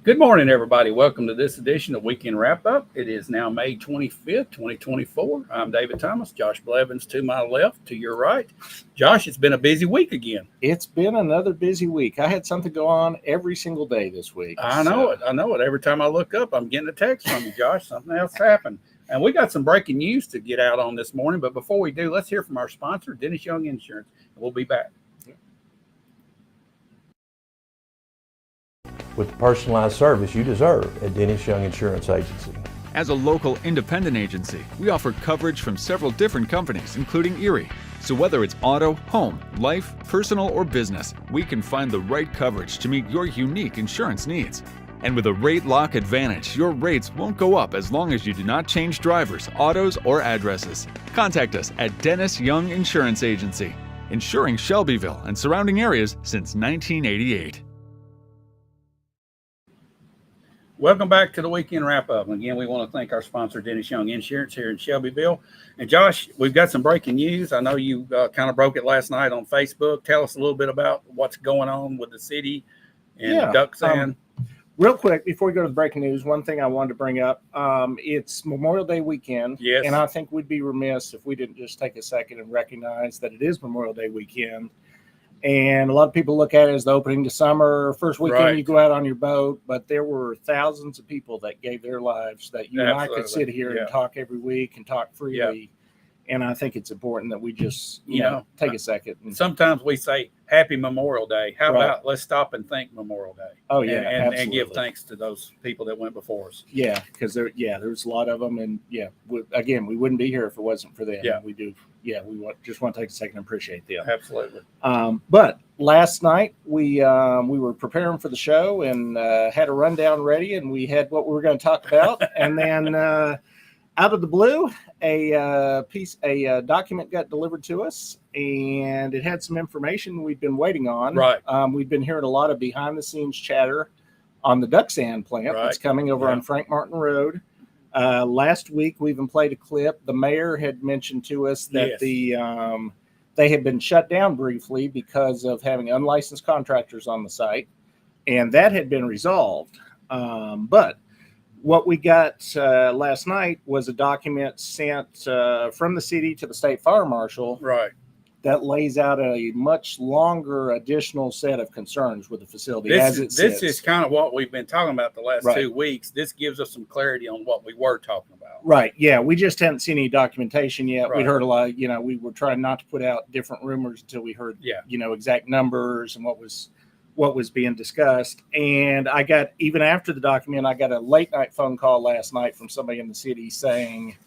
Good morning, everybody. Welcome to this edition of Weekend Wrap Up. It is now May 25th, 2024. I'm David Thomas. Josh Blevins to my left, to your right. Josh, it's been a busy week again. It's been another busy week. I had something go on every single day this week. I know it. Every time I look up, I'm getting a text from you, Josh. Something else happened. And we got some breaking news to get out on this morning. But before we do, let's hear from our sponsor, Dennis Young Insurance. And we'll be back. With the personalized service you deserve at Dennis Young Insurance Agency. As a local independent agency, we offer coverage from several different companies, including Erie. So whether it's auto, home, life, personal, or business, we can find the right coverage to meet your unique insurance needs. And with a rate lock advantage, your rates won't go up as long as you do not change drivers, autos, or addresses. Contact us at Dennis Young Insurance Agency, insuring Shelbyville and surrounding areas since 1988. Welcome back to the Weekend Wrap Up. And again, we want to thank our sponsor, Dennis Young Insurance here in Shelbyville. And Josh, we've got some breaking news. I know you kind of broke it last night on Facebook. Tell us a little bit about what's going on with the city and duck sand. Real quick, before we go to the breaking news, one thing I wanted to bring up, it's Memorial Day weekend. Yes. And I think we'd be remiss if we didn't just take a second and recognize that it is Memorial Day weekend. And a lot of people look at it as the opening to summer, first weekend you go out on your boat, but there were thousands of people that gave their lives that you and I could sit here and talk every week and talk freely. Yeah. And I think it's important that we just, you know, take a second. And sometimes we say Happy Memorial Day. How about let's stop and think Memorial Day? Oh, yeah. And give thanks to those people that went before us. Yeah, because there's a lot of them. And again, we wouldn't be here if it wasn't for them. Yeah. We do. Yeah, just want to take a second and appreciate them. Absolutely. But last night we were preparing for the show and had a rundown ready, and we had what we were going to talk about. And then out of the blue, a document got delivered to us, and it had some information we've been waiting on. Right. We've been hearing a lot of behind-the-scenes chatter on the duck sand plant that's coming over on Frank Martin Road. Last week, we even played a clip. The mayor had mentioned to us that they had been shut down briefly because of having unlicensed contractors on the site, and that had been resolved. But what we got last night was a document sent from the city to the state fire marshal. Right. That lays out a much longer additional set of concerns with the facility This is kind of what we've been talking about the last 2 weeks. This gives us some clarity on what we were talking about. Right. Yeah. We just hadn't seen any documentation yet. Right. We heard a lot, we were trying not to put out different rumors until we heard, exact numbers and what was being discussed. And I got, even after the document, I got a late night phone call last night from somebody in the city saying,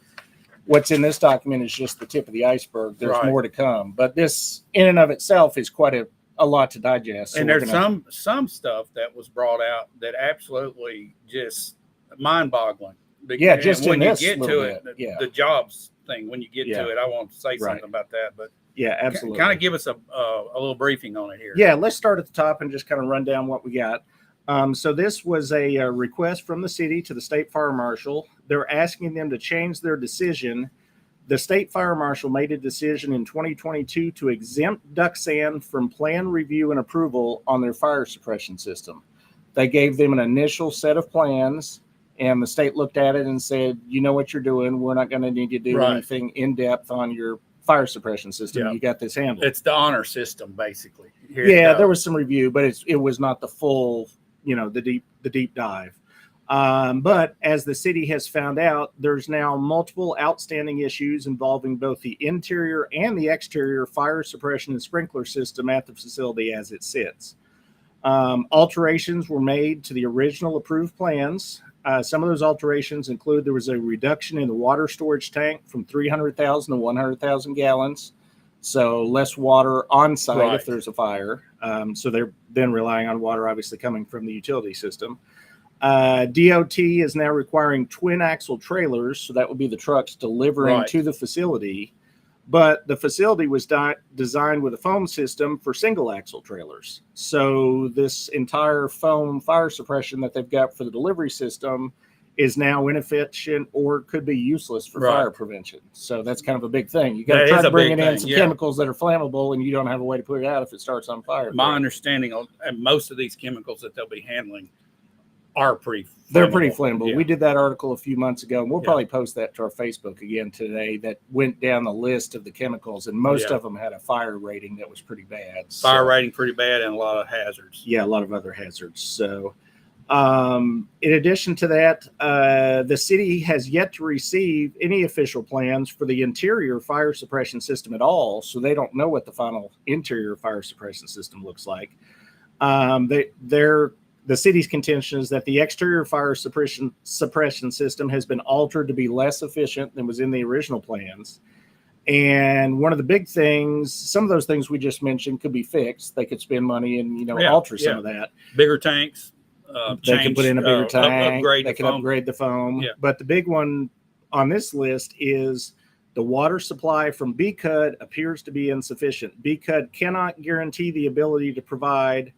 what's in this document is just the tip of the iceberg. There's more to come. But this in and of itself is quite a lot to digest. So and there's some stuff that was brought out that absolutely just mind-boggling. Just when you get to it, the jobs thing, when you get to it, I want to say something about that. But yeah, absolutely. Kind of give us a little briefing on it here. Yeah, let's start at the top and just kind of run down what we got. So this was a request from the city to the state fire marshal. They're asking them to change their decision. The state fire marshal made a decision in 2022 to exempt duck sand from plan review and approval on their fire suppression system. They gave them an initial set of plans, and the state looked at it and said, you know what you're doing. We're not going to need to do anything in depth on your fire suppression system. You got this handled. It's the honor system, basically. There was some review, but it was not the full, the deep dive. But as the city has found out, there's now multiple outstanding issues involving both the interior and the exterior fire suppression and sprinkler system at the facility as it sits. Alterations were made to the original approved plans. Some of those alterations include there was a reduction in the water storage tank from 300,000 to 100,000 gallons. So less water on site if there's a fire. So they're then relying on water obviously coming from the utility system. DOT is now requiring twin axle trailers. So that would be the trucks delivering to the facility. But the facility was designed with a foam system for single axle trailers. So this entire foam fire suppression that they've got for the delivery system is now inefficient or could be useless for fire prevention. So that's kind of a big thing. You got to try to bring in some chemicals that are flammable, and you don't have a way to put it out if it starts on fire. My understanding of most of these chemicals that they'll be handling are pretty flammable. They're pretty flammable. Yeah. We did that article a few months ago, and we'll Yeah. probably post that to our Facebook again today, that went down the list of the chemicals, and most Yeah. of them had a fire rating that was pretty bad. Fire rating pretty bad and a lot of hazards. Yeah, a lot of other hazards. So in addition to that, the city has yet to receive any official plans for the interior fire suppression system at all, so they don't know what the final interior fire suppression system looks like. The city's contention is that the exterior fire suppression system has been altered to be less efficient than was in the original plans. And one of the big things, some of those things we just mentioned could be fixed. They could spend money and, alter some of that. Bigger tanks. They could put in a bigger tank. Upgrade they the can foam. upgrade the foam. Yeah. But the big one on this list is the water supply from BCUD appears to be insufficient. BCUD cannot guarantee the ability to provide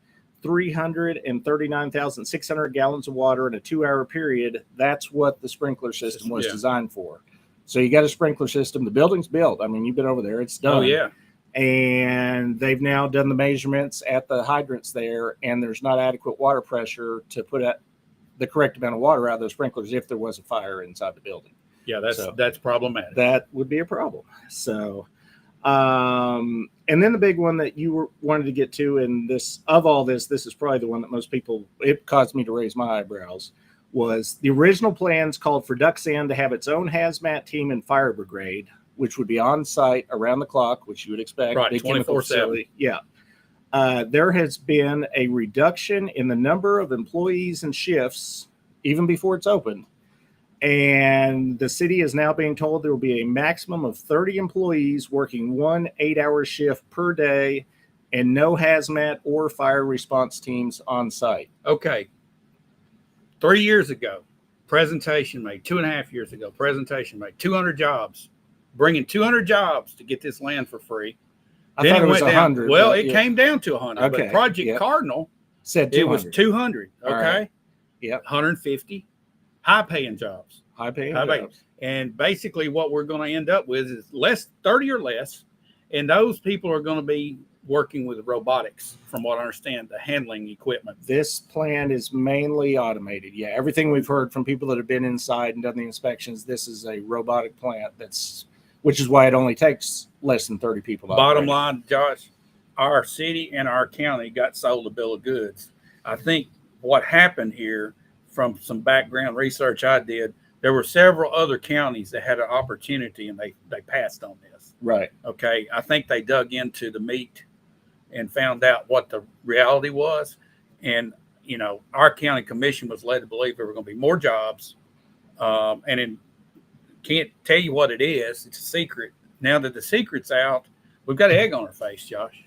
339,600 gallons of water in a 2-hour period. That's what the sprinkler system was designed for. So you got a sprinkler system. The building's built. I mean, you've been over there. It's done. Oh, yeah. And they've now done the measurements at the hydrants there, and there's not adequate water pressure to put out the correct amount of water out of those sprinklers if there was a fire inside the building. Yeah, that's problematic. That would be a problem. So, and then the big one that you wanted to get to, and this is probably the one that most people, it caused me to raise my eyebrows, was the original plans called for Duck Sand to have its own hazmat team and fire brigade, which would be on site around the clock, which you would expect. Right, big chemical 24/7. facility. Yeah. There has been a reduction in the number of employees and shifts even before it's opened. And the city is now being told there will be a maximum of 30 employees working 1 8-hour shift per day and no hazmat or fire response teams on site. Okay. 3 years ago, presentation made. 2.5 years ago, presentation made. 200 jobs. Bringing 200 jobs to get this land for free. I thought it was 100. Well, it came down to 100. Okay, But Project yep. Cardinal Said 200. it was 200. Okay. right. Yep. 150 high-paying jobs. High-paying High-paying. jobs. And basically what we're going to end up with is 30 or less. And those people are going to be working with robotics, from what I understand, the handling equipment. This plant is mainly automated. Yeah, everything we've heard from people that have been inside and done the inspections, this is a robotic plant which is why it only takes less than 30 people to Bottom operate. line, Josh, our city and our county got sold a bill of goods. I think what happened here, from some background research I did, there were several other counties that had an opportunity and they passed on this. Right. Okay. I think they dug into the meat and found out what the reality was. And, our county commission was led to believe there were going to be more jobs. Can't tell you what it is. It's a secret. Now that the secret's out, we've got egg on our face, Josh.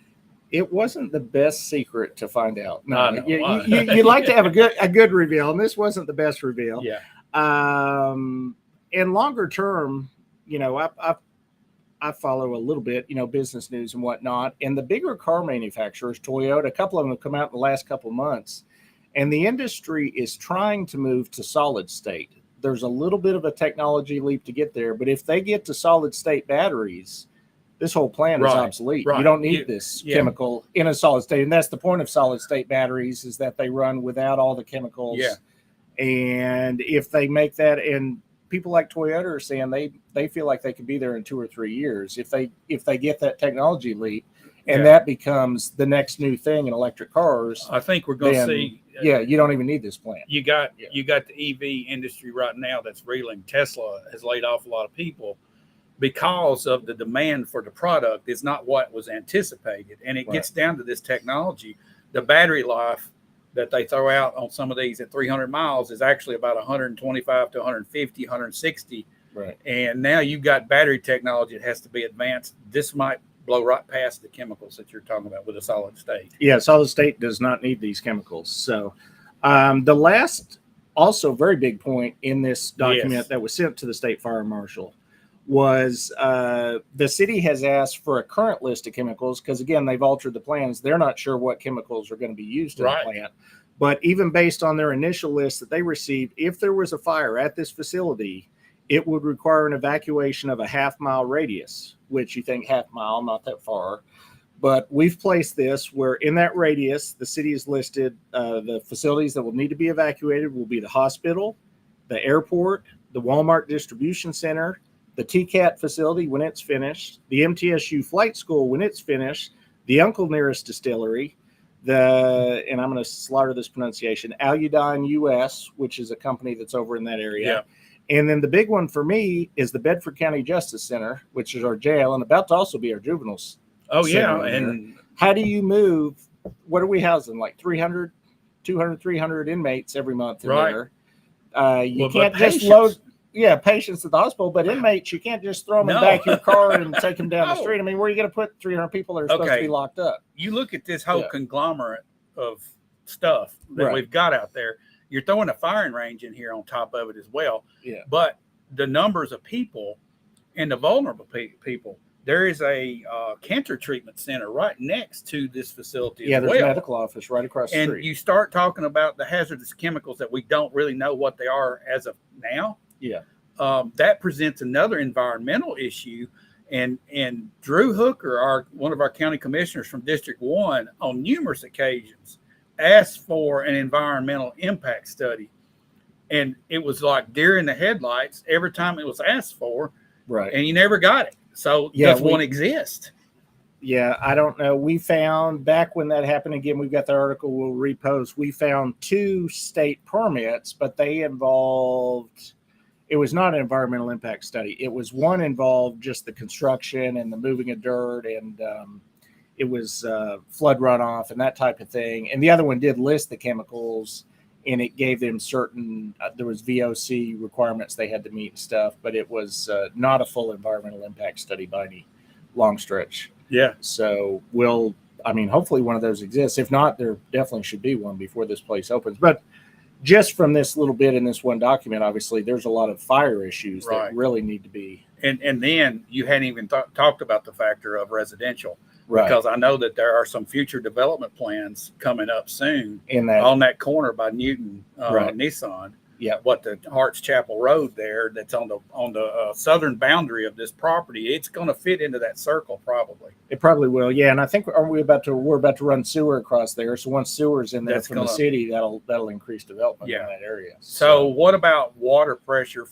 It wasn't the best secret to find out. No, No, you'd like to have a good reveal, and this wasn't the best reveal. Yeah. And longer term, I follow a little bit, business news and whatnot. And the bigger car manufacturers, Toyota, a couple of them have come out in the last couple of months, and the industry is trying to move to solid state. There's a little bit of a technology leap to get there, but if they get to solid state batteries, this whole plant is obsolete. Right. You don't need this chemical in a solid state. And that's the point of solid state batteries, is that they run without all the chemicals. Yeah. And if they make that, and people like Toyota are saying they feel like they could be there in 2 or 3 years if they get that technology leap, and that becomes the next new thing in electric cars. I think we're going to see. You don't even need this plant. You got the EV industry right now that's reeling. Tesla has laid off a lot of people because of the demand for the product is not what was anticipated. And it gets down to this technology. The battery life that they throw out on some of these at 300 miles is actually about 125 to 150, 160. Right. And now you've got battery technology that has to be advanced. This might blow right past the chemicals that you're talking about with a solid state. Yeah, solid state does not need these chemicals. So the last also very big point in this document that was sent to the state fire marshal was the city has asked for a current list of chemicals because, again, they've altered the plans. They're not sure what chemicals are going to be used in the plant. But even based on their initial list that they received, if there was a fire at this facility, it would require an evacuation of a half-mile radius, which you think half mile, not that far. But we've placed this where in that radius, the city has listed the facilities that will need to be evacuated will be the hospital, the airport, the Walmart distribution center, the TCAT facility when it's finished, the MTSU flight school when it's finished, the Uncle Nearest distillery, and I'm going to slaughter this pronunciation, Aludyne US, which is a company that's over in that area. Yeah. And then the big one for me is the Bedford County Justice Center, which is our jail and about to also be our juveniles. Oh, yeah. And how do you move? What are we housing? Like 200, 300 inmates every month in there. You can't just load patients at the hospital, but inmates, you can't just throw them in the back of your car and take them down the street. I mean, where are you going to put 300 people that are supposed to be locked up? You look at this whole conglomerate of stuff that we've got out there. You're throwing a firing range in here on top of it as well. Yeah. But the numbers of people and the vulnerable people, there is a cancer treatment center right next to this facility. Yeah, there's a medical office right across the street. And you start talking about the hazardous chemicals that we don't really know what they are as of now. Yeah. That presents another environmental issue. And Drew Hooker, one of our county commissioners from District 1, on numerous occasions asked for an environmental impact study. And it was like deer in the headlights every time it was asked for. Right. And you never got it. So does one exist? Yeah, I don't know. We found back when that happened again, we've got the article we'll repost. We found 2 state permits, but they involved, it was not an environmental impact study. It was one involved just the construction and the moving of dirt, and it was flood runoff and that type of thing. And the other one did list the chemicals, and it gave them certain, there was VOC requirements they had to meet and stuff, but it was not a full environmental impact study by any long stretch. Yeah. So hopefully one of those exists. If not, there definitely should be one before this place opens. But just from this little bit in this one document, obviously there's a lot of fire issues that really need to be. And then you hadn't even talked about the factor of residential. Right. Because I know that there are some future development plans coming up soon on that corner by Newton Nissan. Yeah. The Harts Chapel Road there, that's on the southern boundary of this property. It's going to fit into that circle probably. It probably will. Yeah, and I think we're about to run sewer across there. So once sewer's in there from the city, that'll increase development in that area. So what about water pressure?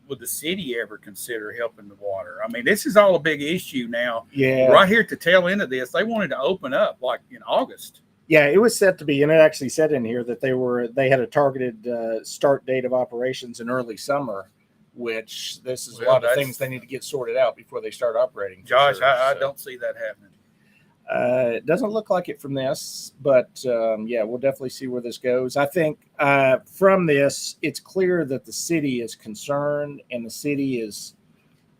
Would the city ever consider helping the water? I mean, this is all a big issue now. Yeah. Right here at the tail end of this, they wanted to open up like in August. Yeah, it was set to be, and it actually said in here that they had a targeted start date of operations in early summer, which this is a lot of things they need to get sorted out before they start operating. Josh, I don't see that happening. It doesn't look like it from this, but we'll definitely see where this goes. I think from this, it's clear that the city is concerned and the city is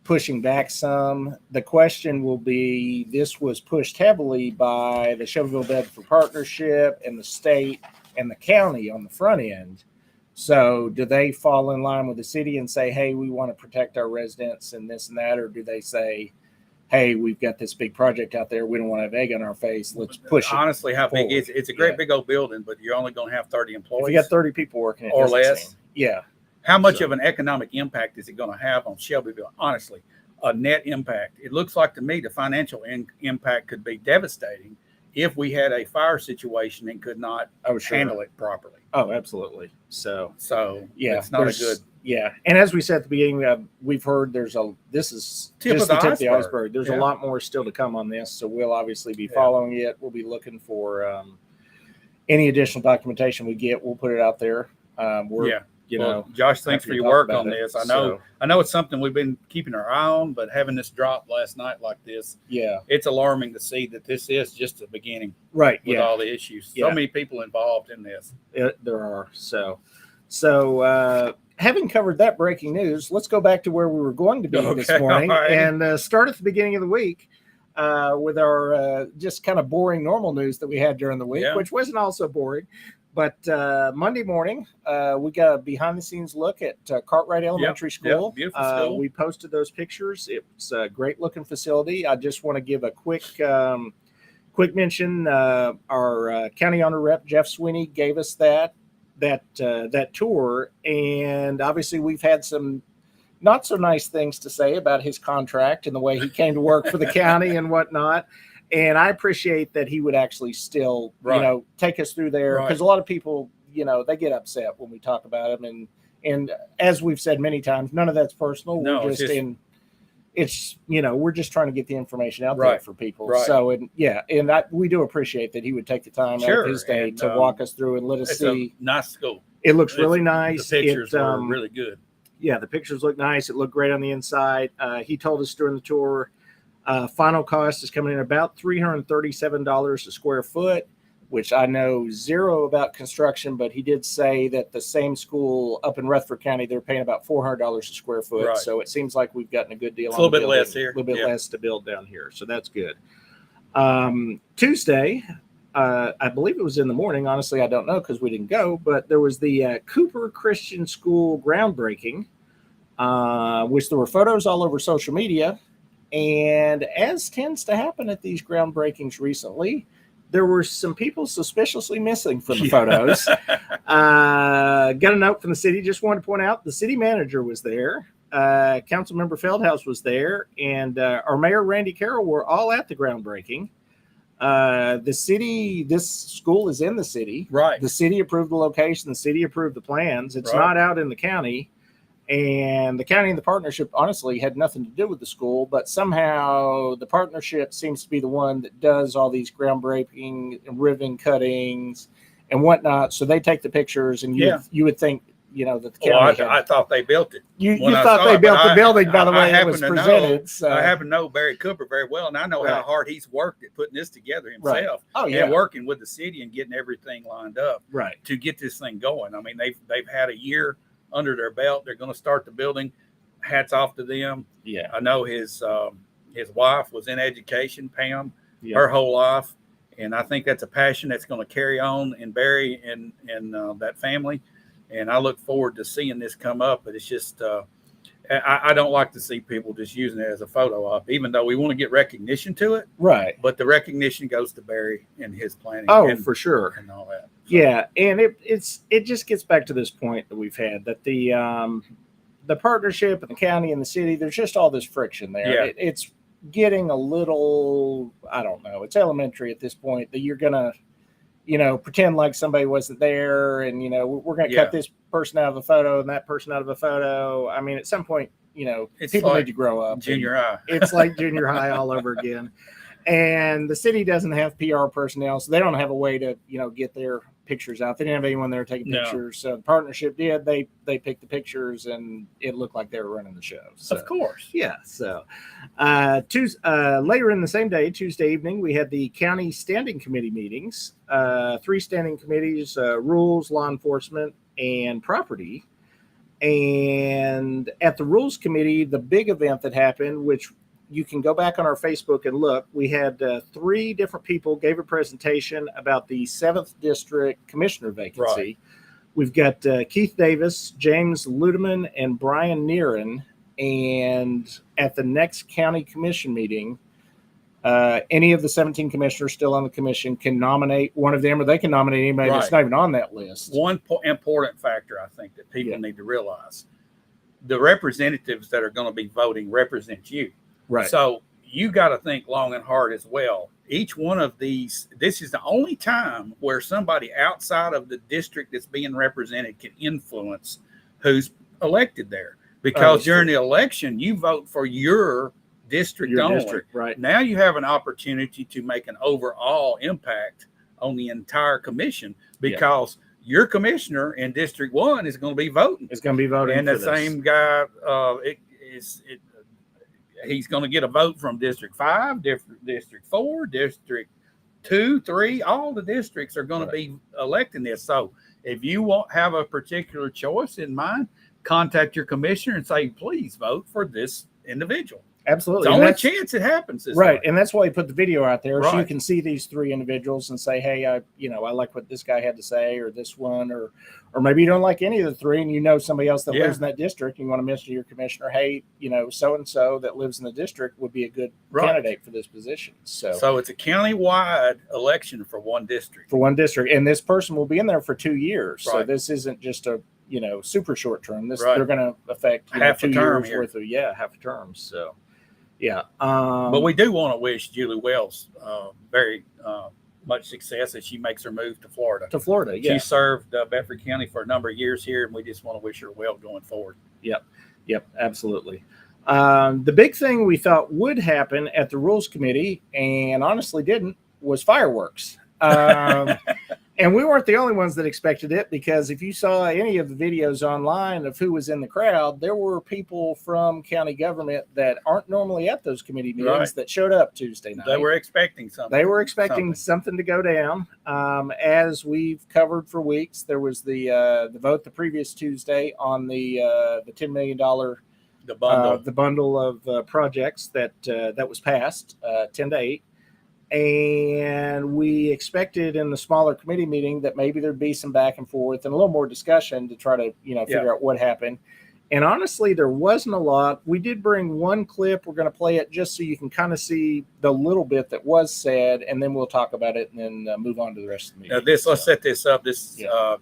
pushing back some. The question will be, this was pushed heavily by the Shelbyville Bedford Partnership and the state and the county on the front end. So do they fall in line with the city and say, hey, we want to protect our residents and this and that? Or do they say, hey, we've got this big project out there, we don't want to have egg on our face, let's push it. Honestly, how big is it? It's a great big old building, but you're only going to have 30 employees. If you got 30 people working, or less. Yeah. How much of an economic impact is it going to have on Shelbyville? Honestly, a net impact. It looks like to me the financial impact could be devastating if we had a fire situation and could not handle it properly. Oh, absolutely. So yeah, it's not a good. Yeah, and as we said at the beginning, we've heard this is tip just of the iceberg. There's a lot more still to come on this, so we'll obviously be following it. We'll be looking for any additional documentation we get. We'll put it out there. Josh, thanks for your work on this. I know it's something we've been keeping our eye on, but having this drop last night like this, it's alarming to see that this is just the beginning, right? With all the issues, so many people involved in this. There are so. Having covered that breaking news, let's go back to where we were going to be this morning and start at the beginning of the week with our just kind of boring normal news that we had during the week, which wasn't also boring. But Monday morning, we got a behind-the-scenes look at Cartwright Elementary School. Beautiful school. We posted those pictures. It's a great-looking facility. I just want to give a quick mention. Our county owner rep, Jeff Sweeney, gave us that tour, and obviously we've had some not so nice things to say about his contract and the way he came to work for the county and whatnot. And I appreciate that he would actually still, Right. take us through there, because Right. a lot of people, they get upset when we talk about him, and as we've said many times, none of that's personal. No, We're it's just just- we're just trying to get the information out there Right. for people. Right. So, we do appreciate that he would take the time out Sure. of his day And, to walk us through and let us It's see. a nice school. It looks really nice. The pictures It, were really good. Yeah, the pictures look nice. It looked great on the inside. He told us during the tour, final cost is coming in about $337 a square foot, which I know zero about construction, but he did say that the same school up in Rutherford County, they're paying about $400 a square foot. Right. So it seems like we've gotten a good deal. It's on a little the bit building, less here. A little bit Yeah. less to build down here. So that's good. Tuesday, I believe it was in the morning. Honestly, I don't know because we didn't go, but there was the Cooper Christian School groundbreaking, which there were photos all over social media. And as tends to happen at these groundbreakings recently, there were some people suspiciously missing from the photos. Got a note from the city. Just wanted to point out the city manager was there. Councilmember Feldhouse was there. And our mayor, Randy Carroll, were all at the groundbreaking. The city, this school is in the city. Right. The city approved the location. The city approved the plans. It's Right. not out in the county. And the county and the partnership honestly had nothing to do with the school, but somehow the partnership seems to be the one that does all these groundbreaking and ribbon cuttings and whatnot. So they take the pictures, and you would think, that the county. I thought they built it. You when I thought saw they it, built but the building by the I way it happen was to know- presented. So. I happen to know Barry Cooper very well, and I know how Right. hard he's worked at putting this together Right. himself. Oh, yeah. And working with the city and getting everything lined up Right. to get this thing going. I mean, they've had a year under their belt. They're going to start the building. Hats off to them. Yeah. I know his wife was in education, Pam, Yeah. her whole life, and I think that's a passion that's going to carry on in Barry and that family. And I look forward to seeing this come up. But it's just I don't like to see people just using it as a photo op, even though we want to get recognition to it. Right. But the recognition goes to Barry and his planning. Oh, and, for sure. and all that. So, Yeah, and it just gets back to this point that we've had, that the partnership and the county and the city, there's just all this friction there. Yeah. It's getting a little, I don't know, it's elementary at this point that you're gonna, pretend like somebody wasn't there, and we're gonna Yeah. cut this person out of a photo and that person out of a photo. I mean, at some point, It's people like need to grow up. junior high. It's like junior high all over again. And the city doesn't have PR personnel, so they don't have a way to, get their pictures out. They didn't have anyone there taking No. pictures. So the partnership did. They picked the pictures, and it looked like they were running the show. So, Of course. yeah. So later in the same day, Tuesday evening, we had the county standing committee meetings. 3 standing committees: rules, law enforcement, and property. And at the rules committee, the big event that happened, which you can go back on our Facebook and look, we had 3 different people gave a presentation about the 7th district commissioner vacancy. Right. We've got Keith Davis, James Ludeman, and Brian Neeren. And at the next county commission meeting, any of the 17 commissioners still on the commission can nominate one of them, or they can nominate anybody that's Right. not even on that list. One important factor I think that people Yeah. need to realize: the representatives that are going to be voting represent you. Right. So you got to think long and hard as well. Each one of these, this is the only time where somebody outside of the district that's being represented can influence who's elected there. Because during the election, you vote for your district Your only. district, right. Now you have an opportunity to make an overall impact on the entire commission, because your commissioner in District 1 is going to be voting. It's going to be voting And for the this. same guy, he's going to get a vote from District 5, District 4, District 2, 3. All the districts are going to be electing this. So if you have a particular choice in mind, contact your commissioner and say, please vote for this individual. Absolutely. It's the And only that's- chance it happens this Right. way. And that's why we put the video out there, so you Right. can see these 3 individuals and say, hey, I like what this guy had to say, or this one, or maybe you don't like any of the 3 and you know somebody else that Yeah. lives in that district. And you want to mention to your commissioner, hey, so-and-so that lives in the district would be a good Right. candidate for this position. So it's a county-wide election for one district. For one district. And this person will be in there for 2 years. So Right. this isn't just a, super short term. This Right. They're going to affect Half a 2 term years here. worth of, half a term. So Yeah. But we do want to wish Julie Wells very much success as she makes her move to Florida. To Florida, yeah. She served Bedford County for a number of years here, and we just want to wish her well going forward. Yep, absolutely. The big thing we thought would happen at the Rules Committee, and honestly didn't, was fireworks. And we weren't the only ones that expected it, because if you saw any of the videos online of who was in the crowd, there were people from county government that aren't normally at those committee meetings that showed up Tuesday night. They were expecting something. They were expecting something to go down. As we've covered for weeks, there was the vote the previous Tuesday on the $10 million the bundle of projects that was passed 10-8. And we expected in the smaller committee meeting that maybe there'd be some back and forth and a little more discussion to try to, figure out what happened. And honestly, there wasn't a lot. We did bring one clip. We're going to play it just so you can kind of see the little bit that was said, and then we'll talk about it and then move on to the rest of the meeting. Let's set this up.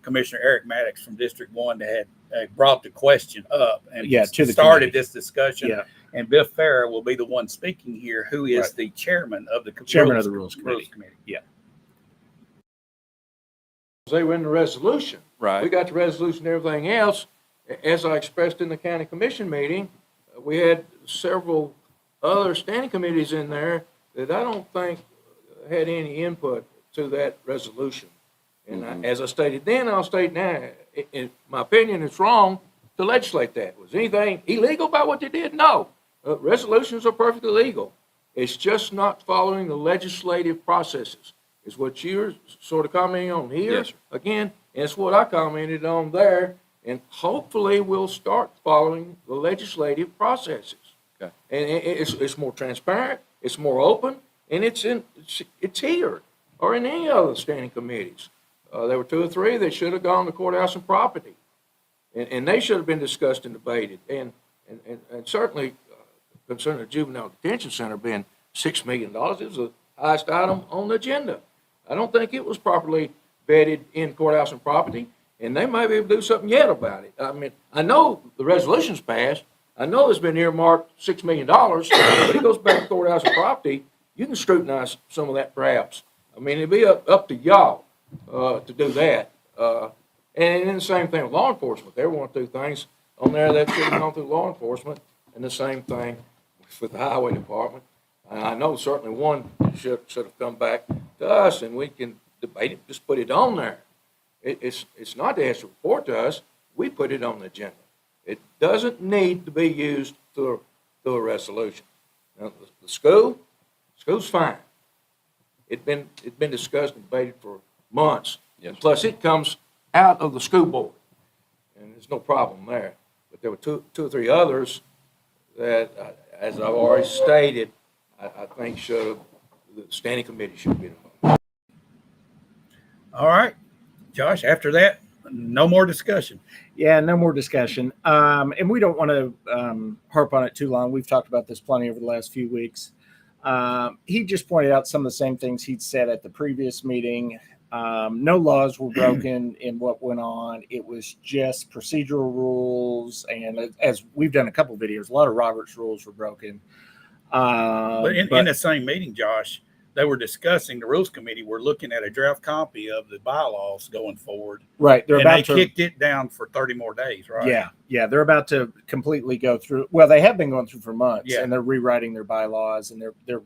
Commissioner Eric Maddox from District 1 had brought the question up and started this discussion. Yeah. And Biff Farrer will be the one speaking here, who is the chairman of the Rules Committee. Yeah. They were in the resolution. Right. We got the resolution and everything else. As I expressed in the county commission meeting, we had several other standing committees in there that I don't think had any input to that resolution. And as I stated then, I'll state now, in my opinion, it's wrong to legislate that. Was anything illegal about what they did? No. Resolutions are perfectly legal. It's just not following the legislative processes. Is what you're sort of commenting on here. Yes, sir. Again, and it's what I commented on there. And hopefully we'll start following the legislative processes. Okay. And it's more transparent, it's more open, and it's here or in any other standing committees. There were 2 or 3 that should have gone to courthouse and property, and they should have been discussed and debated. And certainly concerning the juvenile detention center being $6 million, it was the highest item on the agenda. I don't think it was properly vetted in courthouse and property. And they might be able to do something yet about it. I mean, I know the resolution's passed. I know there's been earmarked $6 million, but it goes back to courthouse and property. You can scrutinize some of that perhaps. I mean, it'd be up to y'all to do that. And then the same thing with law enforcement. They want to do things on there that should have gone through law enforcement, and the same thing with the highway department. I know certainly one should have come back to us, and we can debate it, just put it on there. It's not to ask to report to us. We put it on the agenda. It doesn't need to be used through a resolution. Now, the school's fine. It's been discussed and debated for months. Yes. Plus, it comes out of the school board, and there's no problem there. But there were two or three others that, as I've already stated, I think the standing committee should be involved. All right. Josh, after that, no more discussion. Yeah, no more discussion. And we don't want to harp on it too long. We've talked about this plenty over the last few weeks. He just pointed out some of the same things he'd said at the previous meeting. No laws were broken in what went on. It was just procedural rules. And as we've done a couple of videos, a lot of Robert's rules were broken. But in the same meeting, Josh, they were discussing, the Rules Committee were looking at a draft copy of the bylaws going forward. Right. They kicked it down for 30 more days, right? Yeah. Yeah. They're about to completely go through. Well, they have been going through for months, and they're rewriting their bylaws, and they're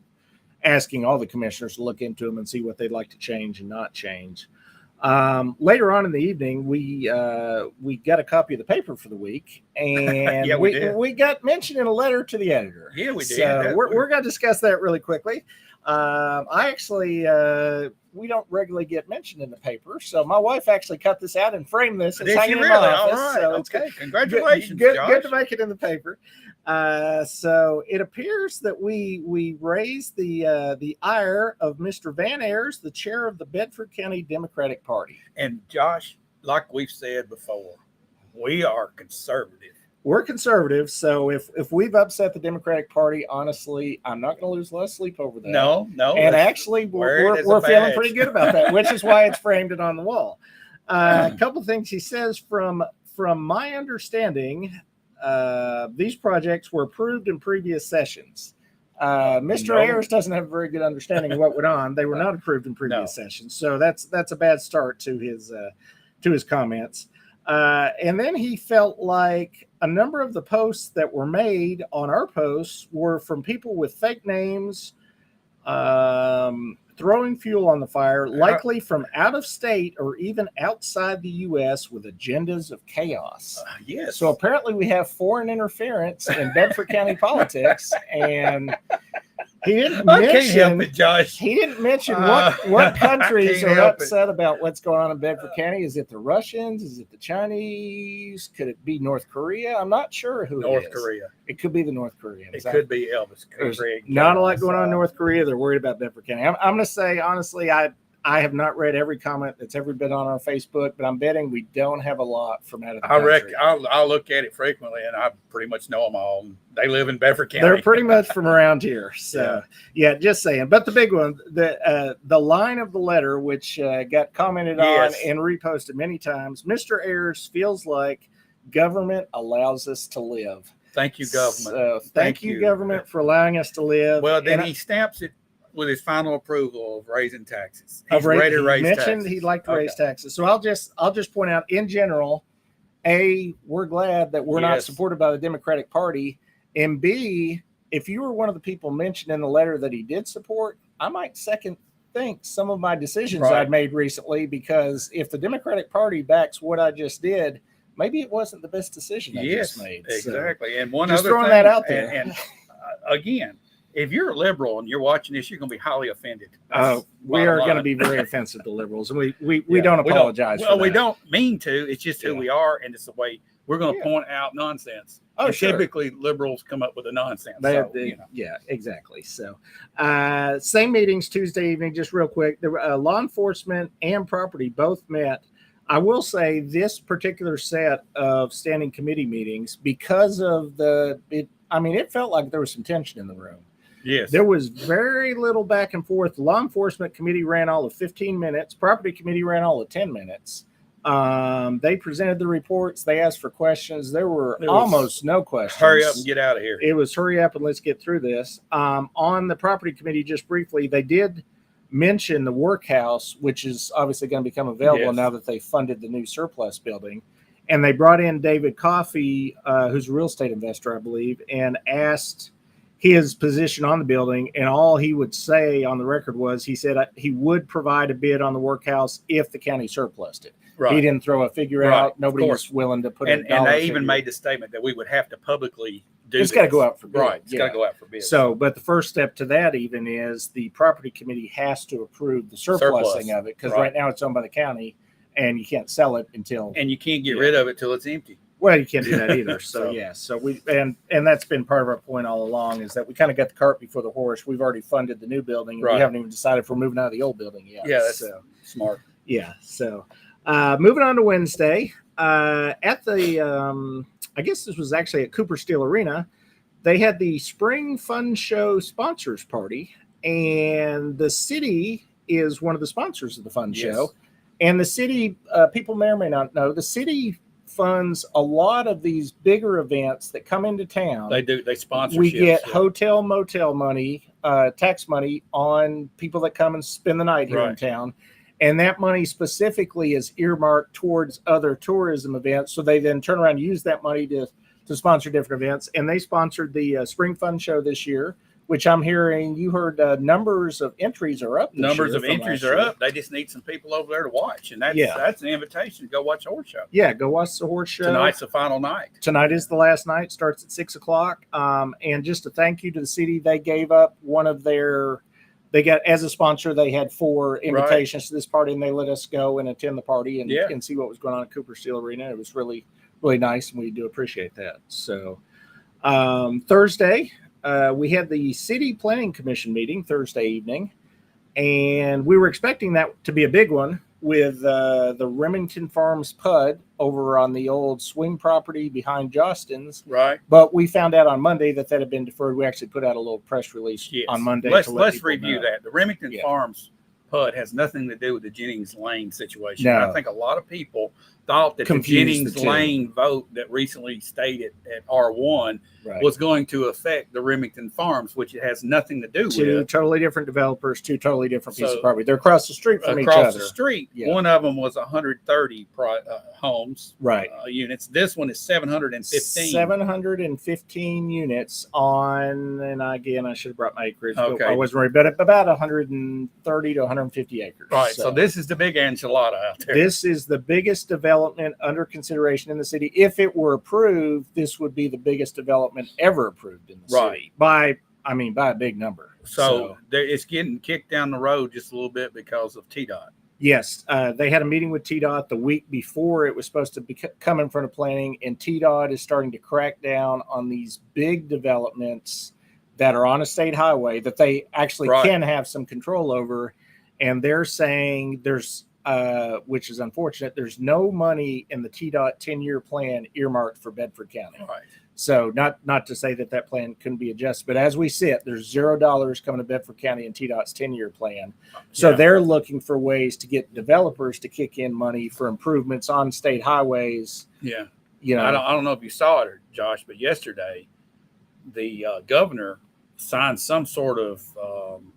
asking all the commissioners to look into them and see what they'd like to change and not change. Later on in the evening, we got a copy of the paper for the week, and we got mentioned in a letter to the editor. Yeah, we did. So we're going to discuss that really quickly. I actually, we don't regularly get mentioned in the paper, so my wife actually cut this out and framed this. It's hanging in my office. All right. So okay. Congratulations, good, Josh. good to make it in the paper. So it appears that we raised the ire of Mr. Van Ayers, the chair of the Bedford County Democratic Party. And Josh, like we've said before, we are conservative. We're conservative, so if we've upset the Democratic Party, honestly, I'm not going to lose less sleep over that. No. And actually, we're feeling pretty good about that, which is why it's framed it on the wall. A couple things he says from my understanding, these projects were approved in previous sessions. Mr. No. Ayers doesn't have a very good understanding of what went on. They were not approved in previous sessions, so that's a bad start to his comments. And then he felt like a number of the posts that were made on our posts were from people with fake names, throwing fuel on the fire, likely from out of state or even outside the U.S. with agendas of chaos. Yes. So apparently we have foreign interference in Bedford County politics, and he didn't mention it, Josh. He didn't mention what countries can't are help upset about what's going on in Bedford County. Is it the Russians? Is it the Chinese? Could it be North Korea? I'm not sure who North it is. Korea. It could be the North Koreans. It could be Elvis. There's not a lot going on in North Korea. They're worried about Bedford County. I'm going to say, honestly, I have not read every comment that's ever been on our Facebook, but I'm betting we don't have a lot from out of the country. I'll look at it frequently, and I pretty much know them all. They live in Bedford County. They're pretty much from around here. So, yeah, just saying. But the big one, the line of the letter, which got commented on and reposted many times, Mr. Ayers feels like government allows us to live. Thank you, government. So, thank you, government, for allowing us to live. Well, then he stamps it with his final approval of raising taxes. He's ready to raise mentioned taxes. He'd like to raise taxes. So I'll just point out, in general, A, we're glad that we're not supported by the Democratic Party, and B, if you were one of the people mentioned in the letter that he did support, I might second think some of my decisions I've made recently, because if the Democratic Party backs what I just did, maybe it wasn't the best decision I just made. Exactly. So, and one just other throwing thing, that out there. And again, if you're a liberal and you're watching this, you're going to be highly offended. We are going to be very offensive to liberals, and we don't apologize. We don't mean to. It's just who we are, and it's the way we're going to point out nonsense. Typically, liberals come up with a nonsense. Yeah, exactly. So, same meetings Tuesday evening. Just real quick, the law enforcement and property both met. I will say this particular set of standing committee meetings, because of it felt like there was some tension in the room. Yes. There was very little back and forth. The law enforcement committee ran all of 15 minutes. Property committee ran all of 10 minutes. They presented the reports. They asked for questions. There were almost no questions. Hurry up and get out of here. It was hurry up and let's get through this. On the property committee, just briefly, they did mention the workhouse, which is obviously going to become available now that they funded the new surplus building. And they brought in David Coffey, who's a real estate investor, I believe, and asked his position on the building. And all he would say on the record was, he said he would provide a bid on the workhouse if the county surplused it. Right. He didn't throw a figure out. Nobody was willing to put it. And they even made the statement that we would have to publicly do It's got to go out for bid. Right. It's got to go out for bid. So, but the first step to that even is the property committee has to approve the surplusing of it, because right now it's owned by the county and you can't sell it until. And you can't get rid of it till it's empty. Well, you can't do that either. So we and that's been part of our point all along, is that we kind of got the cart before the horse. We've already funded the new building, and we haven't even decided if we're moving out of the old building yet. Yeah, that's smart. Yeah. So moving on to Wednesday, at the I guess this was actually at Cooper Steel Arena, they had the Spring Fun Show sponsors party, and the city is one of the sponsors of the fun show. And the city, people may or may not know, the city funds a lot of these bigger events that come into town. They do. They sponsor. We get hotel, motel money, tax money on people that come and spend the night here in town. And that money specifically is earmarked towards other tourism events. So they then turn around and use that money to sponsor different events. And they sponsored the Spring Fun Show this year, which I'm hearing, you heard numbers of entries are up. Numbers of entries are up. They just need some people over there to watch. And that's an invitation to go watch the horse show. Yeah, go watch the horse show. Tonight's the final night. Tonight is the last night. Starts at 6:00. And just a thank you to the city, they gave up one of their, they got, as a sponsor, they had 4 invitations to this party, and they let us go and attend the party and see what was going on at Cooper Steel Arena. It was really, really nice, and we do appreciate that. So Thursday, we had the City Planning Commission meeting Thursday evening, and we were expecting that to be a big one with the Remington Farms PUD over on the old swing property behind Jostin's. Right. But we found out on Monday that had been deferred. We actually put out a little press release on Monday. Let's review that. The Remington Farms PUD has nothing to do with the Jennings Lane situation. No. I think a lot of people thought that the Confuse the Jennings two. Lane vote that recently stayed at R1 Right. was going to affect the Remington Farms, which it has nothing to do Two with. totally different developers, two totally different pieces So, of property. They're across the street from each Across other. the street, Yeah. one of them was 130 homes, Right. units. This one is 715. 715 units on, and again, I should have brought my acreage. But Okay. I wasn't worried, but about 130 to 150 acres. Right. So this is the big enchilada out there. This is the biggest development under consideration in the city. If it were approved, this would be the biggest development ever approved in the Right. city by a big number. So it's getting kicked down the road just a little bit because of TDOT. Yes, they had a meeting with TDOT the week before it was supposed to come in front of planning, and TDOT is starting to crack down on these big developments that are on a state highway that they actually Right. can have some control over. And they're saying there's, which is unfortunate, there's no money in the TDOT 10-year plan earmarked for Bedford County. Right. So not to say that plan couldn't be adjusted, but as we sit, there's $0 coming to Bedford County in TDOT's 10-year plan. So Yeah. they're looking for ways to get developers to kick in money for improvements on state highways. Yeah. You know, I don't know if you saw it, Josh, but yesterday the governor signed some sort of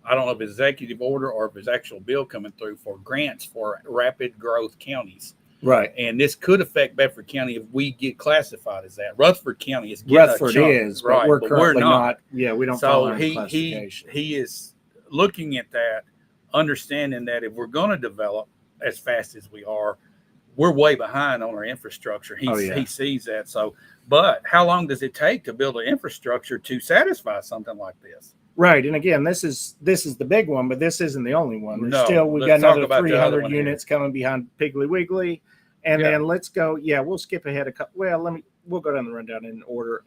I don't know if it's executive order or if it's actual bill coming through for grants for rapid growth counties. right. And this could affect Bedford County if we get classified as that. Rutherford County is getting Rutherford a chunk, is, but right, we're currently not. Yeah, we don't follow So our he classification. is looking at that, understanding that if we're going to develop as fast as we are, we're way behind on our infrastructure. He sees that. So, but how long does it take to build an infrastructure to satisfy something like this? Right, and again, this is the big one, but this isn't the only one. There's No, still we've let's got talk another about the other 300 one here. units coming behind Piggly Wiggly, and Yeah. then let's go. Yeah, we'll skip ahead a couple. Well, we'll go down the rundown in order.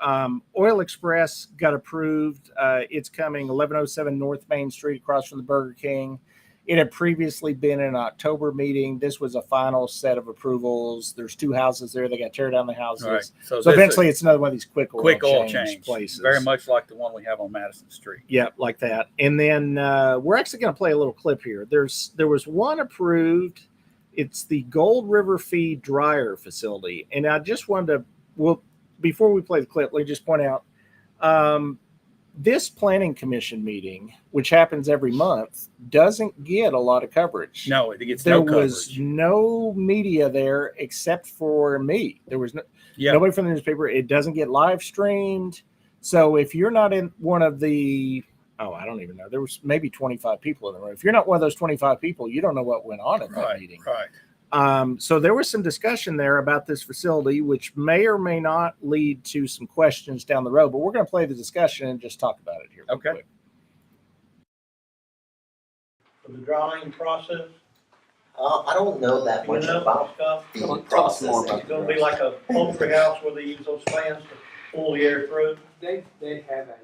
Oil Express got approved. It's coming 1107 North Main Street, across from the Burger King. It had previously been in an October meeting. This was a final set of approvals. There's 2 houses there. They got to tear down the houses. All right. So this eventually, is it's another one of these quick oil change places. very much like the one we have on Madison Street. Yeah, like that. And then we're actually going to play a little clip here. There was one approved. It's the Gold River Feed Dryer Facility. And I just wanted to, before we play the clip, let me just point out, this planning commission meeting, which happens every month, doesn't get a lot of coverage. No, it gets There no coverage. was no media there except for me. There was Yeah. nobody from the newspaper. It doesn't get live streamed. So if you're not in one of the, I don't even know, there was maybe 25 people in the room. If you're not one of those 25 people, you don't know what went on at that meeting. Right. So there was some discussion there about this facility, which may or may not lead to some questions down the road, but we're going to play the discussion and just talk about it here. real Okay. quick. For the drying process? I don't know that You much know, about stuff? the Tell us more process. about It's gonna be like a poultry house where they use those fans to pull the air through? They have a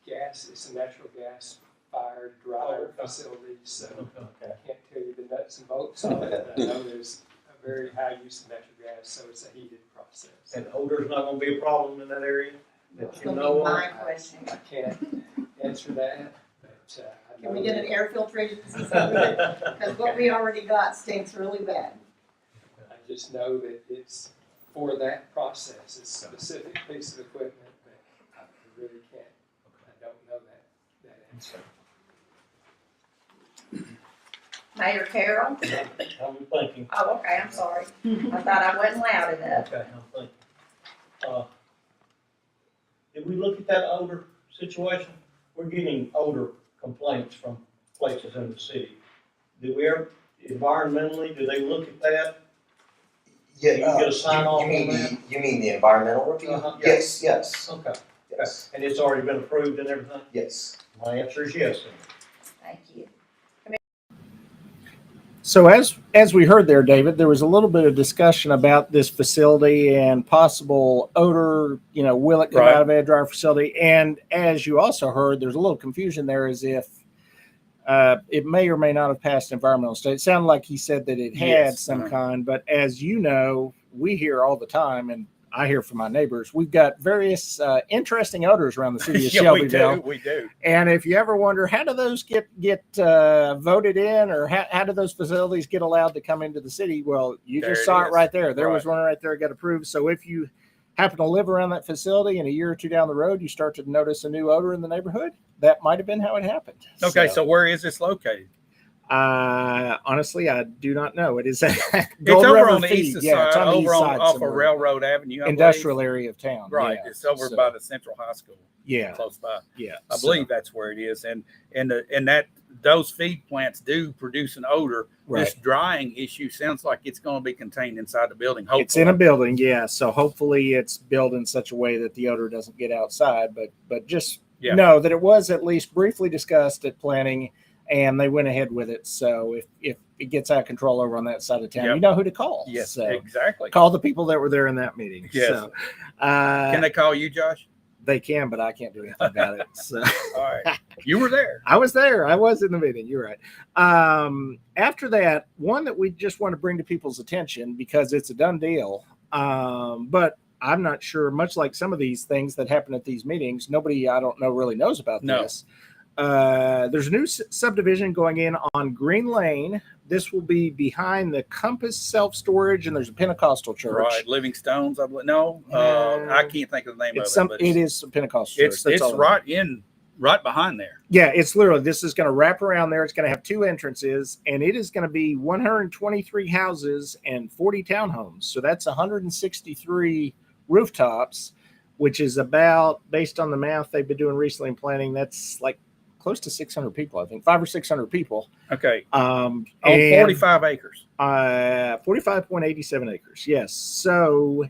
gas, it's a natural gas fired dryer Okay. facility, so Okay. I can't tell you the nuts and bolts of it. I know there's a very high use of natural gas, so it's a heated process. And odor's not gonna be a problem in that area? That's That you gonna know be of? my question. I can't answer that, but I know Can we get an that- air filtration system? Because what we already got stinks really bad. I just know that it's for that process, it's a specific piece of equipment, but I really can't, I don't know that answer. Mayor Carroll? I'm thinking, Oh, okay, I'm sorry. I thought I wasn't loud enough. okay, I'm thinking. Did we look at that odor situation? We're getting odor complaints from places in the city. Did we ever, environmentally, do they look at that? Yeah, You get a sign off you mean on that? you mean the environmental review? Uh-huh, yeah. Yes. Okay, Yes. and it's already been approved and everything? Yes. My answer is yes. Thank you. So as we heard there, David, there was a little bit of discussion about this facility and possible odor, will it come Right. out of a dryer facility? And as you also heard, there's a little confusion there as if it may or may not have passed environmental study. It sounded like he said that it had Yes. some kind, but as you know, we hear all the time, and I hear from my neighbors, we've got various interesting odors around the city of Yeah, Shelbyville. we do. And if you ever wonder, how do those get voted in, or how do those facilities get allowed to come into the city? Well, you There just it saw it is. right there. There Right. was one right there that got approved. So if you happen to live around that facility and a year or two down the road, you start to notice a new odor in the neighborhood, that might have been how it happened. Okay, so where is this located? Honestly, I do not know. It is It's Gold over River on the Feed. east Yeah, it's side, on the over east on side off of somewhere. Railroad Avenue, I Industrial believe. area of town. Right, Yeah. it's over So, by the Central High School, Yeah, close by. yeah. I believe that's where it is, and that those feed plants do produce an odor. Right. This drying issue sounds like it's going to be contained inside the building. Hopefully. It's in a building, yeah. So hopefully it's built in such a way that the odor doesn't get outside. But just know that it was at least briefly discussed at planning, and they went ahead with it. So if it gets out of control over on that side of town, you know who to call. Yes, so exactly. Call the people that were there in that meeting. Yes. So, can they call you, Josh? They can, but I can't do anything about it. So. All right. You were there. I was there. I was in the meeting. You're right. After that, one that we just want to bring to people's attention because it's a done deal. But I'm not sure, much like some of these things that happen at these meetings, nobody, I don't know, really knows about this. There's a new subdivision going in on Green Lane. This will be behind the Compass Self-Storage, and there's a Pentecostal church. Right, Living Stones. I believe. No, I can't think of the name of it. It is a Pentecostal church. It's right behind there. Yeah, it's literally, this is going to wrap around there. It's going to have two entrances, and it is going to be 123 houses and 40 townhomes. So that's 163 rooftops, which is about, based on the math they've been doing recently in planning, that's like close to 600 people, I think, 500 or 600 people. Okay. On 45 acres. 45.87 acres. Yes. So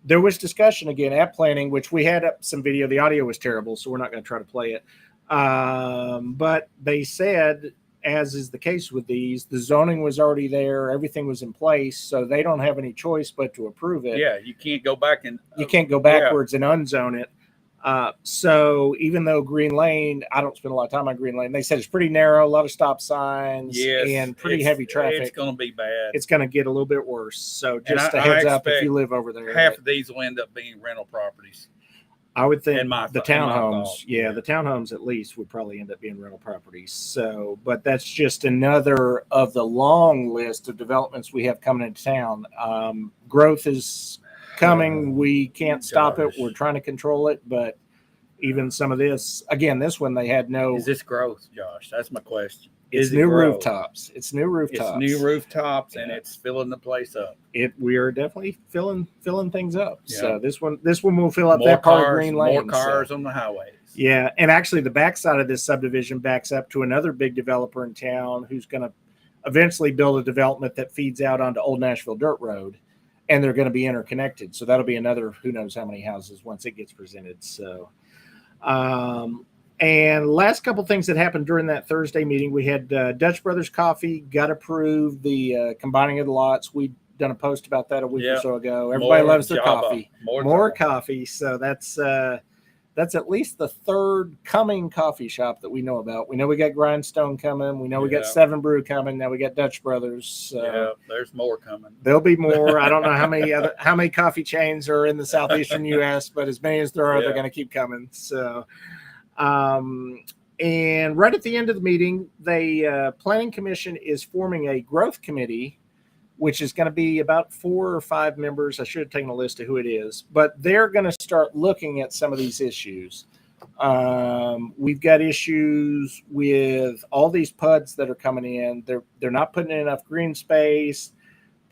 there was discussion again at planning, which we had up some video. The audio was terrible, so we're not going to try to play it. But they said, as is the case with these, the zoning was already there. Everything was in place. So they don't have any choice but to approve it. Yeah. You can't go back and. You can't go backwards and unzone it. So even though Green Lane, I don't spend a lot of time on Green Lane, they said it's pretty narrow, a lot of stop signs, and pretty heavy traffic. It's going to be bad. It's going to get a little bit worse. So just a heads up if you live over there. Half of these will end up being rental properties. I would think the townhomes, the townhomes at least would probably end up being rental properties. So, but that's just another of the long list of developments we have coming into town. Growth is coming. We can't stop it. We're trying to control it, but even some of this, again, this one they had no. Is this growth, Josh? That's my question. It's new rooftops. It's new rooftops. It's new rooftops, and it's filling the place up. We are definitely filling things up. Yeah. So this one will fill up more that cars, part of Green Lane. More cars on the highways. Yeah, and actually the backside of this subdivision backs up to another big developer in town who's going to eventually build a development that feeds out onto Old Nashville Dirt Road, and they're going to be interconnected. So that'll be another who knows how many houses once it gets presented. So, and last couple things that happened during that Thursday meeting, we had Dutch Brothers Coffee got approved, the combining of the lots. We'd done a post about that a week or so ago. Everybody loves their coffee. More coffee. So that's at least the third coming coffee shop that we know about. We know we got Grindstone coming. We know we got Seven Brew coming. Now we got Dutch Brothers. There's more coming. There'll be more. I don't know how many coffee chains are in the southeastern U.S., but as many as there are, they're going to keep coming. So, and right at the end of the meeting, the Planning Commission is forming a growth committee, which is going to be about 4 or 5 members. I should have taken a list of who it is, but they're going to start looking at some of these issues. We've got issues with all these PUDs that are coming in. They're not putting in enough green space.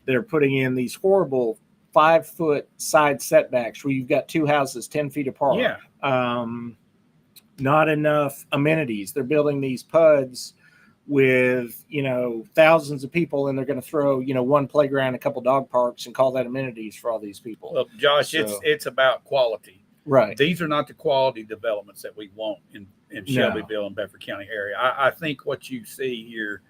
They're putting in these horrible 5-foot side setbacks where you've got 2 houses 10 feet apart. Yeah. Not enough amenities. They're building these PUDs with thousands of people, and they're going to throw one playground, a couple dog parks, and call that amenities for all these people. Well, Josh, it's about quality, right? These are not the quality developments that we want in Shelbyville and Bedford County area. I think what you see here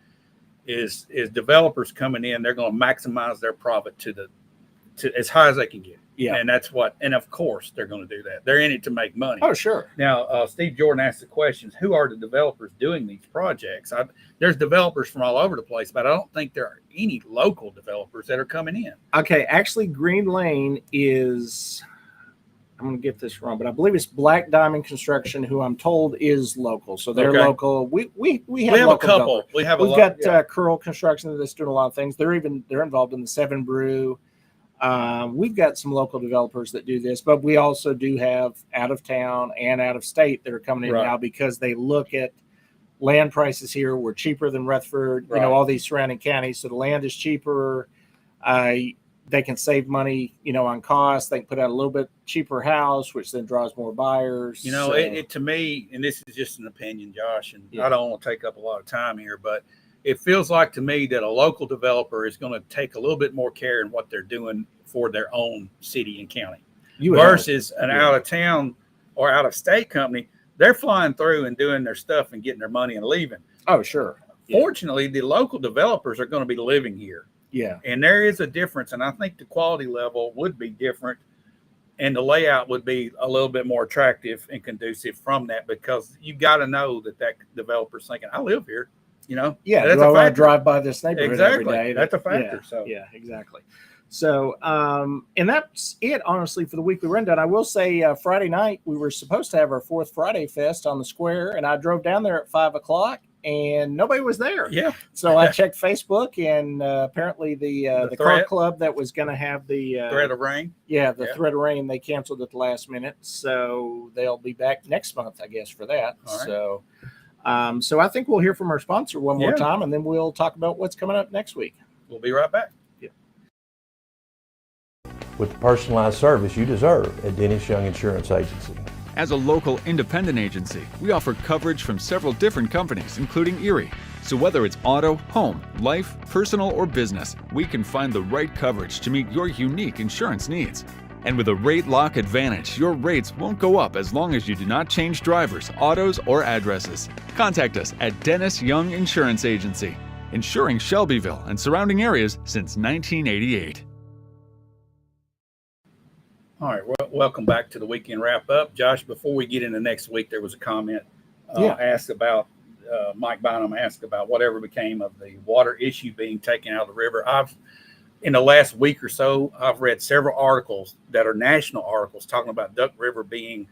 is developers coming in. They're going to maximize their profit to as high as they can get. Yeah. And that's what, and of course they're going to do that. They're in it to make money. Oh, sure. Now, Steve Jordan asked the questions, who are the developers doing these projects? There's developers from all over the place, but I don't think there are any local developers that are coming in. Okay, actually, Green Lane is, I'm going to get this wrong, but I believe it's Black Diamond Construction, who I'm told is local. So they're Okay. local. We have We have a local couple. developers. We have a We've lot. got Curl Construction that's doing a lot of things. They're involved in the Seven Brew. We've got some local developers that do this, but we also do have out of town and out of state that are coming in Right. now because they look at land prices here. We're cheaper than Rutherford, Right. all these surrounding counties. So the land is cheaper. They can save money, on costs. They can put out a little bit cheaper house, which then draws more buyers. So- It to me, and this is just an opinion, Josh, and Yeah. I don't want to take up a lot of time here, but it feels like to me that a local developer is going to take a little bit more care in what they're doing for their own city and county you would hope. versus an Yeah. out of town or out of state company. They're flying through and doing their stuff and getting their money and leaving. Oh, sure. Yeah. Fortunately, the local developers are going to be living here. Yeah. And there is a difference. And I think the quality level would be different and the layout would be a little bit more attractive and conducive from that, because you got to know that developer's thinking, I live here, Yeah. That's Do I a want to factor. drive by this neighborhood Exactly. every day? That's a factor. Yeah. So Yeah, exactly. So, and that's it, honestly, for the weekly rundown. I will say Friday night, we were supposed to have our 4th Friday Fest on the square, and I drove down there at 5:00 and nobody was there. yeah, So I checked Facebook, and apparently the car thread? club that was going to have the thread of rain. yeah, the Yeah. thread of rain, they canceled at the last minute. So they'll be back next month, I guess, for that. All right. So, so I think we'll hear from our sponsor one more Yeah. time, and then we'll talk about what's coming up next week. We'll be right back. with the personalized service you deserve at Dennis Young Insurance Agency. As a local independent agency, we offer coverage from several different companies, including Erie. So whether it's auto, home, life, personal, or business, we can find the right coverage to meet your unique insurance needs. And with a rate lock advantage, your rates won't go up as long as you do not change drivers, autos, or addresses. Contact us at Dennis Young Insurance Agency, insuring Shelbyville and surrounding areas since 1988. All right, well, welcome back to the weekend wrap up. Josh, before we get into next week, there was a comment asked about, Mike Bynum asked about whatever became of the water issue being taken out of the river. In the last week or so, I've read several articles that are national articles talking about Duck River being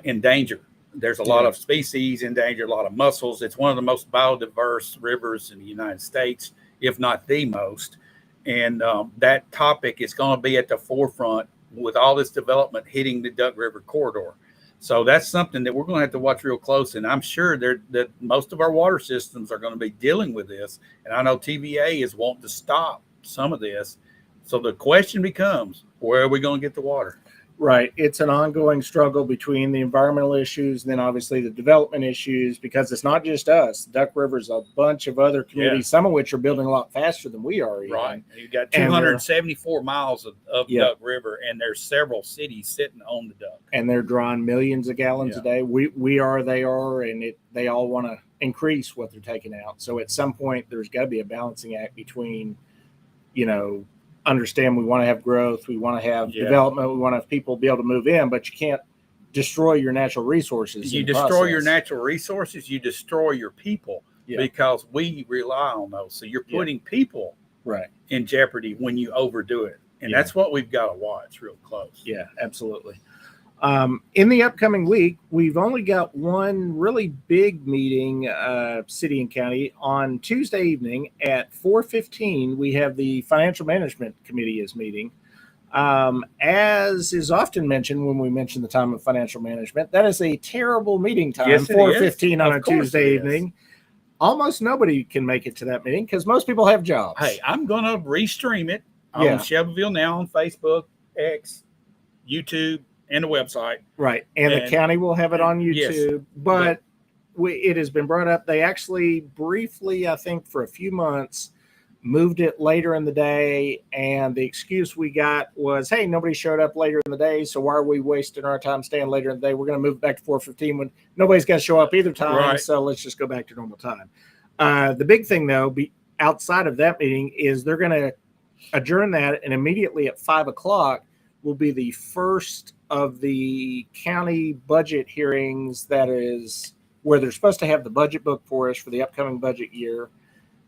in danger. There's a lot of species in danger, a lot of mussels. It's one of the most biodiverse rivers in the United States, if not the most. And that topic is going to be at the forefront with all this development hitting the Duck River corridor. So that's something that we're going to have to watch real close. And I'm sure that most of our water systems are going to be dealing with this. And I know TVA is wanting to stop some of this. So the question becomes, where are we going to get the water? Right. It's an ongoing struggle between the environmental issues and then obviously the development issues, because it's not just us. Duck River's a bunch of other communities, some of which are building a lot faster than we are. Even. Right. You've got 274 miles of Duck River, and there's several cities sitting on the Duck. And they're drawing millions of gallons a day. We are, they are, and they all want to increase what they're taking out. So at some point, there's got to be a balancing act between, understand we want to have growth, we want to have development, we want to have people be able to move in, but you can't destroy your natural resources. You destroy your natural resources, you destroy your people, because we rely on those. So you're putting people in jeopardy when you overdo it. And that's what we've got to watch real close. Yeah, absolutely. In the upcoming week, we've only got one really big meeting, city and county. On Tuesday evening at 4:15, we have the Financial Management Committee is meeting. As is often mentioned when we mention the time of financial management, that is a terrible meeting time, 4:15 on a Tuesday evening. Almost nobody can make it to that meeting because most people have jobs. Hey, I'm going to restream it on Shelbyville Now on Facebook, X, YouTube, and the website. Right. And the county will have it on YouTube. But it has been brought up. They actually briefly, I think for a few months, moved it later in the day. And the excuse we got was, hey, nobody showed up later in the day. So why are we wasting our time staying later in the day? We're going to move it back to 4:15 when nobody's going to show up either time. Right. So let's just go back to normal time. The big thing, though, outside of that meeting is they're going to adjourn that, and immediately at 5:00, will be the first of the county budget hearings that is where they're supposed to have the budget book for us for the upcoming budget year.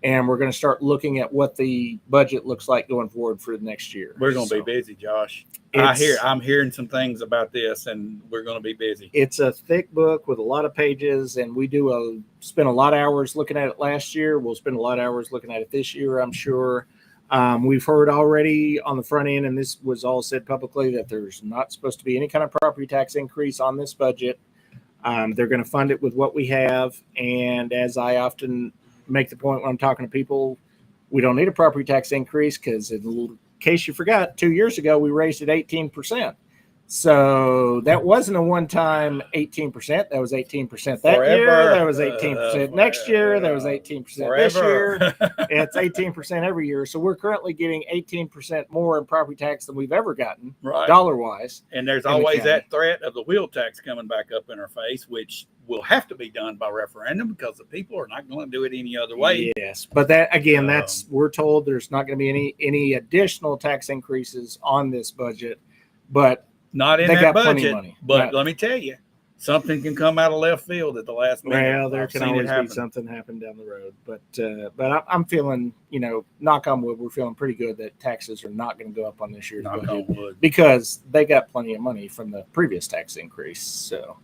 And we're going to start looking at what the budget looks like going forward for the next year. We're going to So be busy, Josh. it's- I'm hearing some things about this, and we're going to be busy. It's a thick book with a lot of pages, and we spend a lot of hours looking at it last year. We'll spend a lot of hours looking at it this year, I'm sure. We've heard already on the front end, and this was all said publicly, that there's not supposed to be any kind of property tax increase on this budget. They're going to fund it with what we have. And as I often make the point when I'm talking to people, we don't need a property tax increase because, in case you forgot, 2 years ago, we raised it 18%. So that wasn't a one-time 18%. That was 18% that year. Forever. That was 18% next year. That was 18% this year. It's 18% every year. So we're currently getting 18% more in property tax than we've ever gotten, Right. dollar-wise. And there's in the always county. that threat of the wheel tax coming back up in our face, which will have to be done by referendum because the people are not going to do it any other way. Yes, but that again, we're told there's not going to be any additional tax increases on this budget, but Not in they that got plenty budget. of money. But Not- let me tell you, something can come out of left field at the last minute. Well, there I've can seen it always be happen. something happen down the road, but I'm feeling, knock on wood, we're feeling pretty good that taxes are not going to go up on this year's Knock budget on wood. because they got plenty of money from the previous tax increase. So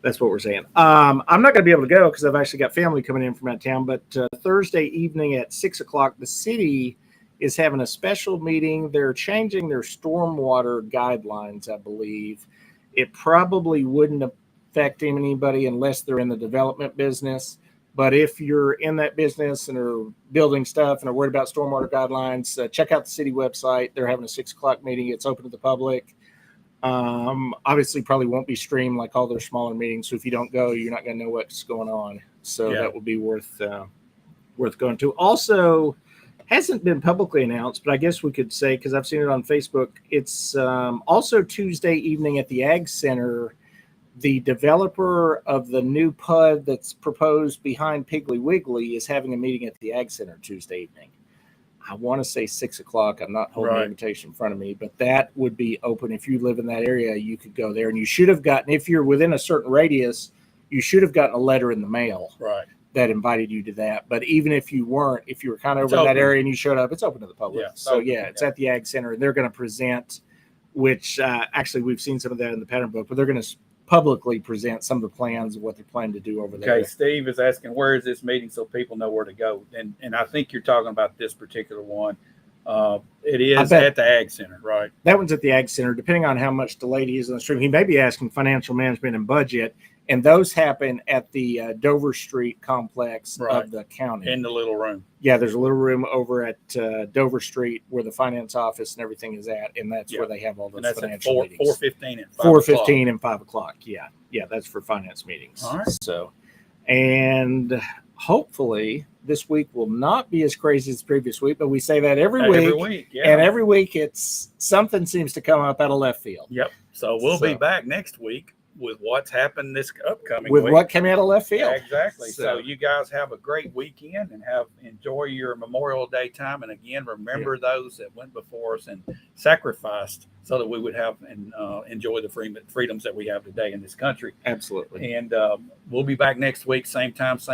that's what we're saying. I'm not going to be able to go because I've actually got family coming in from out of town. But Thursday evening at 6:00, the city is having a special meeting. They're changing their stormwater guidelines, I believe. It probably wouldn't affect anybody unless they're in the development business. But if you're in that business and are building stuff and are worried about stormwater guidelines, check out the city website. They're having a 6:00 meeting. It's open to the public. Obviously probably won't be streamed like all their smaller meetings. So if you don't go, you're not going to know what's going on. So Yeah. that would be worth going to. Also, hasn't been publicly announced, but I guess we could say, because I've seen it on Facebook, it's also Tuesday evening at the Ag Center. The developer of the new PUD that's proposed behind Piggly Wiggly is having a meeting at the Ag Center Tuesday evening. I want to say 6:00. I'm not holding the Right. invitation in front of me, but that would be open. If you live in that area, you could go there, and you should have gotten, if you're within a certain radius, you should have gotten a letter in the mail Right. that invited you to that. But even if you weren't, if you were kind of It's over in that open. area and you showed up, it's open to the public. Yeah, it's So open, yeah, it's yeah. at the Ag Center, and they're going to present, which actually we've seen some of that in the pattern book, but they're going to publicly present some of the plans of what they're planning to do over there. Okay, Steve is asking, where is this meeting so people know where to go? And I think you're talking about this particular one. It is bet- at the Ag Center, right? That one's at the Ag Center. Depending on how much delayed he is on the stream, he may be asking financial management and budget, and those happen at the Dover Street complex Right. of the county. In the little room. Yeah, there's a little room over at Dover Street where the finance office and everything is at, and that's Yeah. where they have all And those that's at financial 4, meetings. 4:15 and 5 4:15 and 5:00. Yeah, that's for finance meetings. All right. So, and hopefully this week will not be as crazy as the previous week, but we say that every week, yeah. and every week it's something seems to come up out of left field Yep. So we'll be So- back next week with what's happened this upcoming with week. what came out of left field. Yeah, exactly. So So- you guys have a great weekend and enjoy your Memorial Day time. And again, remember those that went before us and sacrificed so that we would have and enjoy the freedoms that we have today in this country. Absolutely. And we'll be back next week, same time, same